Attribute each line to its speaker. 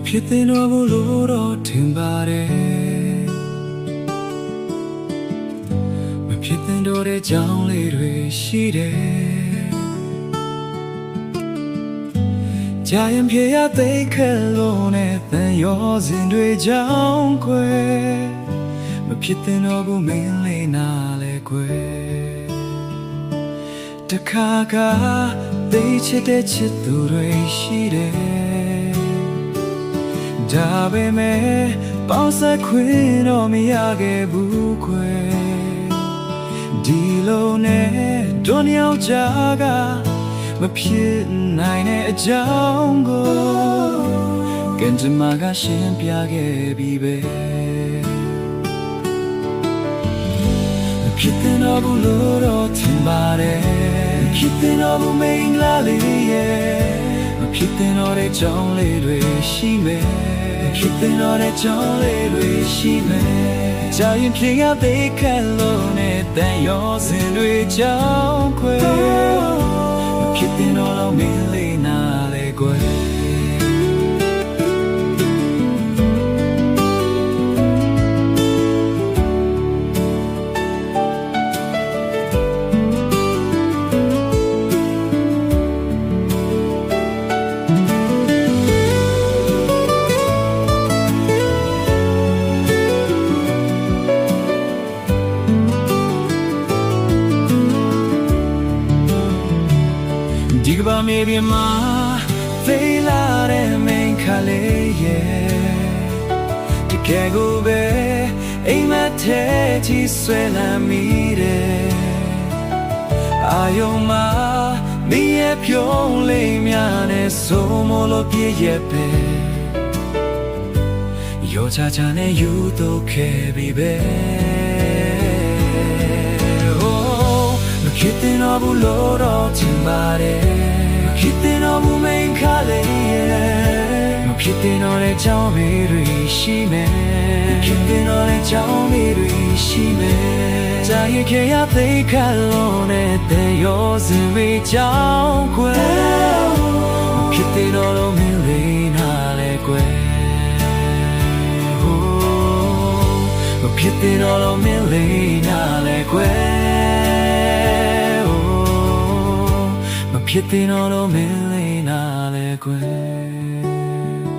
Speaker 1: ဖြစ်တဲ့တော့ဘူးလို့တော့ထင်ပါတယ်မဖြစ်တဲ့တော့တဲ့ကြောင်းလေးတွေရှိတယ်ကြာရင်ပြေရသိခက်လို့နဲ့တန်ရောစဉ်တွေကြောင်းခွဲမဖြစ်တဲ့တော့ဘူးမင်းလေးနာလေခွဲတခါကသိချစ်တဲ့ချစ်သူတွေရှိတယ်ဒါပေမဲ့ပေါင်းစပ်ခွင့်တော့မရခဲ့ဘူးခွဲဒီလိုနဲ့ဒုညောင်ကြာကမဖြစ်နိုင်တဲ့အကြောင်းကိုကံကြမ္မာကရှင်းပြခဲ့ပြီးပဲဖြစ်တဲ့တော့ဘူးလို့တော့ထင်ပါတယ်ဖြစ်တဲ့တော့ဘူးမင်္ဂလာလေးရဲ့ဖြစ်တဲ့တော့တဲ့ကြောင်းလေးတွေရှိမယ်ဖြစ်တဲ့တော့တဲ့ကြောင်းလေးတွေရှိမယ်ကြာရင်ပြေရသေးခက်လို့နဲ့တန်ရောစဉ်တွေကြောင်းခွဲဖြစ်တဲ့တော့မင်းလေးနာလေကွယ်ဒီကဘာမြေပြင်မှာဖေးလာတဲ့မိန်ခါလေးရဲ့တကယ်ကိုပဲအိမ်မက်ထဲချီဆွဲလာမိတယ်အာယုံမှာမိရဲ့ပြုံးလေးများနဲ့ဆိုမလို့ပြည့်ရဲ့ပဲရောချာချာနဲ့ယူတော့ခဲ့ပြီပဲဖြစ်တဲ့တော့ဘူးလို့တော့ထင်ပါတယ်ဖြစ်တဲ့တော့ဘူးမင်းခါလေးရဲ့ဖြစ်တဲ့တော့လေကြောင်းမေးတွေရှိမယ်ဖြစ်တဲ့တော့လေကြောင်းမေးတွေရှိမယ်ကြာရင်ခေရသိခါလို့နဲ့တဲ့ရောစင်မေးကြောင်းခွဲဖြစ်တဲ့တော့မင်းလေးနာလေကွယ်ဖြစ်တဲ့တော့မင်းလေးနာလေကွယ်ဖြစ်တဲ့တော့မင်းလေးနာလေကွယ်